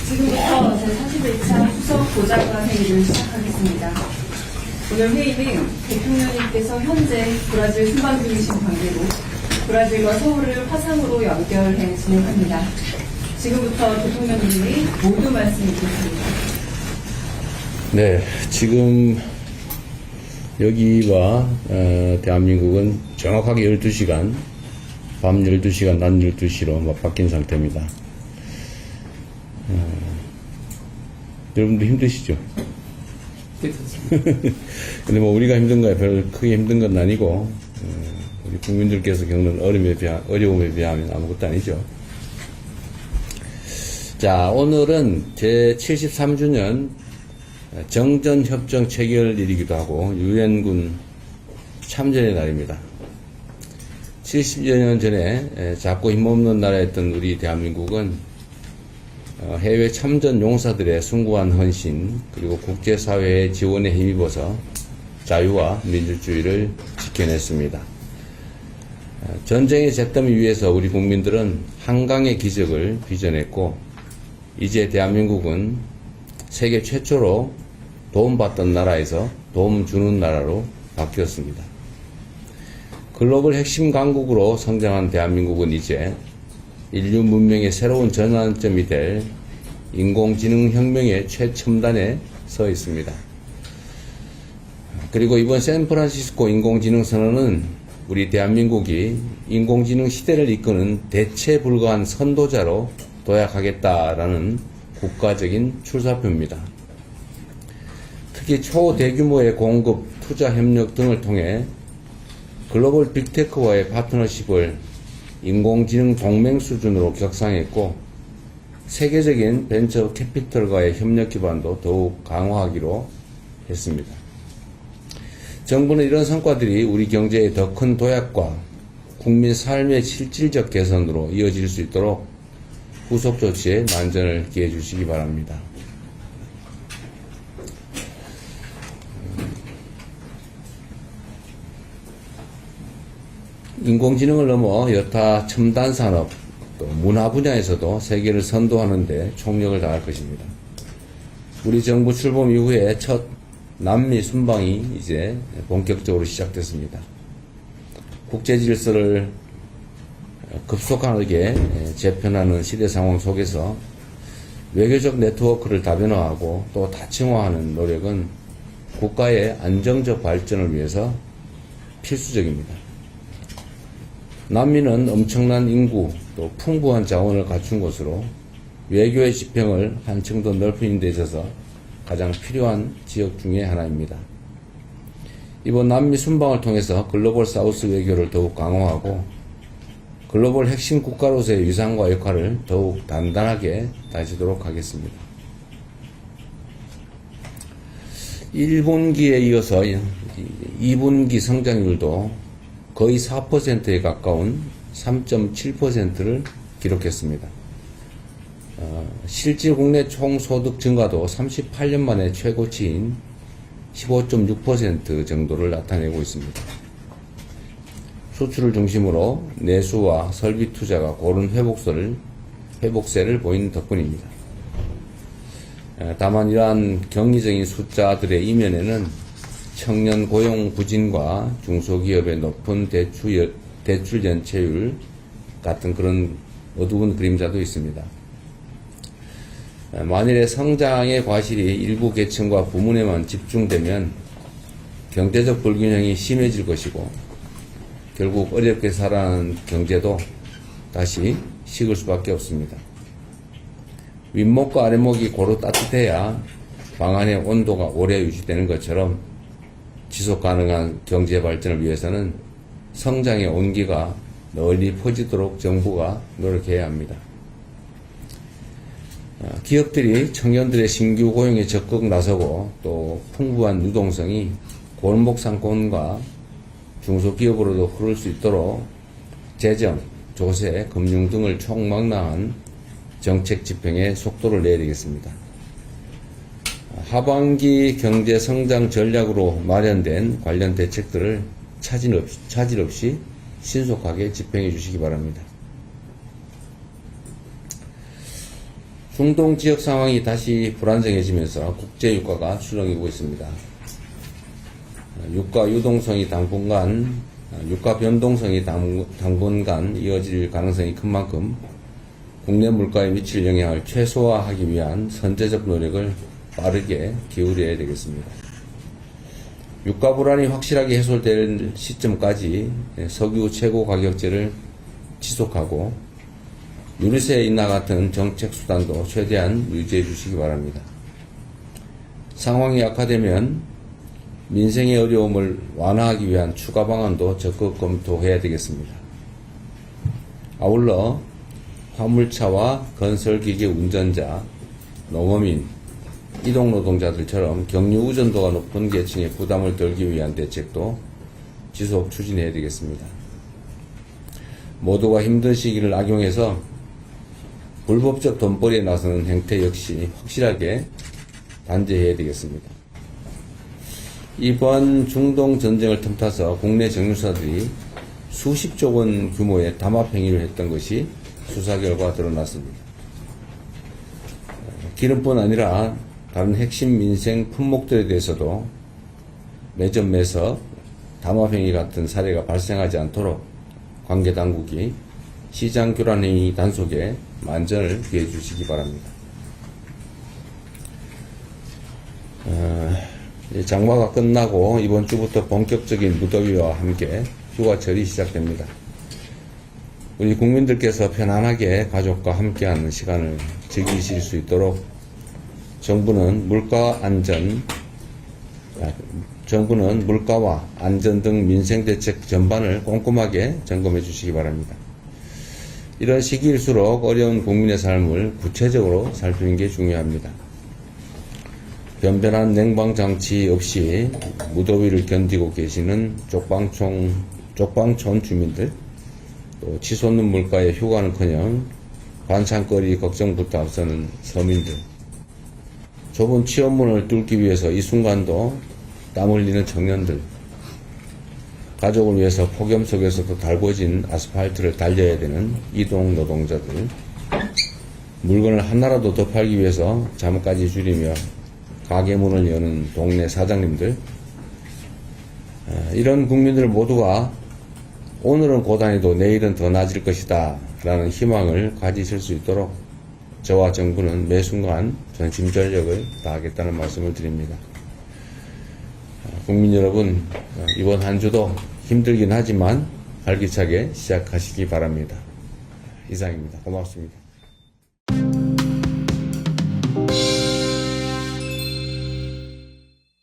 지금부터 제41차 수석 보좌관 회의를 시작하겠습니다. 오늘 회의는 대통령님께서 현재 브라질 순방 중이신 관계로 브라질과 서울을 화상으로 연결해 진행합니다. 지금부터 대통령님의 모두 말씀 있겠습니다. 네, 지금 여기와 대한민국은 정확하게 12시간, 밤 12시간, 낮 12시로 바뀐 상태입니다. 여러분도 힘드시죠? 근데 뭐 우리가 힘든 거야 별 크게 힘든 건 아니고 우리 국민들께서 겪는 어려움에 비하면 아무것도 아니죠. 자, 오늘은 제73주년 정전협정 체결일이기도 하고 유엔군 참전의 날입니다. 70여 년 전에 작고 힘없는 나라였던 우리 대한민국은 해외 참전 용사들의 숭고한 헌신 그리고 국제사회의 지원에 힘입어서 자유와 민주주의를 지켜냈습니다. 전쟁의 잿더미 위에서 우리 국민들은 한강의 기적을 빚어냈고 이제 대한민국은 세계 최초로 도움받던 나라에서 도움 주는 나라로 바뀌었습니다. 글로벌 핵심 강국으로 성장한 대한민국은 이제 인류 문명의 새로운 전환점이 될 인공지능 혁명의 최첨단에 서 있습니다. 그리고 이번 샌프란시스코 인공지능 선언은 우리 대한민국이 인공지능 시대를 이끄는 대체 불가한 선도자로 도약하겠다라는 국가적인 출사표입니다. 특히 초대규모의 공급, 투자 협력 등을 통해 글로벌 빅테크와의 파트너십을 인공지능 동맹 수준으로 격상했고 세계적인 벤처 캐피털과의 협력 기반도 더욱 강화하기로 했습니다. 정부는 이런 성과들이 우리 경제의 더 큰 도약과 국민 삶의 실질적 개선으로 이어질 수 있도록 후속 조치에 만전을 기해 주시기 바랍니다. 인공지능을 넘어 여타 첨단 산업, 또 문화 분야에서도 세계를 선도하는 데 총력을 다할 것입니다. 우리 정부 출범 이후에 첫 남미 순방이 이제 본격적으로 시작됐습니다. 국제 질서를 급속하게 재편하는 시대 상황 속에서 외교적 네트워크를 다변화하고 또 다층화하는 노력은 국가의 안정적 발전을 위해서 필수적입니다. 남미는 엄청난 인구 또 풍부한 자원을 갖춘 곳으로 외교의 지평을 한층 더 넓히는 데 있어서 가장 필요한 지역 중에 하나입니다. 이번 남미 순방을 통해서 글로벌 사우스 외교를 더욱 강화하고 글로벌 핵심 국가로서의 위상과 역할을 더욱 단단하게 다지도록 하겠습니다. 1분기에 이어서 2분기 성장률도 거의 4%에 가까운 3.7%를 기록했습니다. 실질 국내 총소득 증가도 38년 만에 최고치인 15.6% 정도를 나타내고 있습니다. 수출을 중심으로 내수와 설비 투자가 고른 회복세를 보이는 덕분입니다. 다만 이러한 경이적인 숫자들의 이면에는 청년 고용 부진과 중소기업의 높은 대출 연체율 같은 그런 어두운 그림자도 있습니다. 만일에 성장의 과실이 일부 계층과 부문에만 집중되면 경제적 불균형이 심해질 것이고 결국 어렵게 살아가는 경제도 다시 식을 수밖에 없습니다. 윗목과 아랫목이 고루 따뜻해야 방 안의 온도가 오래 유지되는 것처럼 지속 가능한 경제 발전을 위해서는 성장의 온기가 널리 퍼지도록 정부가 노력해야 합니다. 기업들이 청년들의 신규 고용에 적극 나서고 또 풍부한 유동성이 골목 상권과 중소기업으로도 흐를 수 있도록 재정, 조세, 금융 등을 총망라한 정책 집행에 속도를 내야 되겠습니다. 하반기 경제 성장 전략으로 마련된 관련 대책들을 차질 없이 신속하게 집행해 주시기 바랍니다. 중동 지역 상황이 다시 불안정해지면서 국제 유가가 출렁이고 있습니다. 유가 유동성이 유가 변동성이 당분간 이어질 가능성이 큰 만큼 국내 물가에 미칠 영향을 최소화하기 위한 선제적 노력을 빠르게 기울여야 되겠습니다. 유가 불안이 확실하게 해소될 시점까지 석유 최고 가격제를 지속하고 유류세 인하 같은 정책 수단도 최대한 유지해 주시기 바랍니다. 상황이 악화되면 민생의 어려움을 완화하기 위한 추가 방안도 적극 검토해야 되겠습니다. 아울러 화물차와 건설기계 운전자, 농어민, 이동노동자들처럼 경유 의존도가 높은 계층의 부담을 덜기 위한 대책도 지속 추진해야 되겠습니다. 모두가 힘든 시기를 악용해서 불법적 돈벌이에 나서는 행태 역시 확실하게 단죄해야 되겠습니다. 이번 중동 전쟁을 틈타서 국내 정유사들이 수십조 원 규모의 담합 행위를 했던 것이 수사 결과 드러났습니다. 기름뿐 아니라 다른 핵심 민생 품목들에 대해서도 매점 매석, 담합 행위 같은 사례가 발생하지 않도록 관계 당국이 시장 교란 행위 단속에 만전을 기해 주시기 바랍니다. 장마가 끝나고 이번 주부터 본격적인 무더위와 함께 휴가철이 시작됩니다. 우리 국민들께서 편안하게 가족과 함께하는 시간을 즐기실 수 있도록 정부는 물가와 안전 등 민생 대책 전반을 꼼꼼하게 점검해 주시기 바랍니다. 이런 시기일수록 어려운 국민의 삶을 구체적으로 살피는 게 중요합니다. 변변한 냉방장치 없이 무더위를 견디고 계시는 쪽방촌 주민들, 또 치솟는 물가에 휴가는커녕 반찬거리 걱정부터 앞서는 서민들, 좁은 취업문을 뚫기 위해서 이 순간도 땀 흘리는 청년들, 가족을 위해서 폭염 속에서도 달궈진 아스팔트를 달려야 되는 이동 노동자들, 물건을 하나라도 더 팔기 위해서 잠까지 줄이며 가게 문을 여는 동네 사장님들, 이런 국민들 모두가 오늘은 고단해도 내일은 더 나아질 것이다 라는 희망을 가지실 수 있도록 저와 정부는 매 순간 전심전력을 다하겠다는 말씀을 드립니다. 국민 여러분, 이번 한 주도 힘들긴 하지만 활기차게 시작하시기 바랍니다. 이상입니다. 고맙습니다.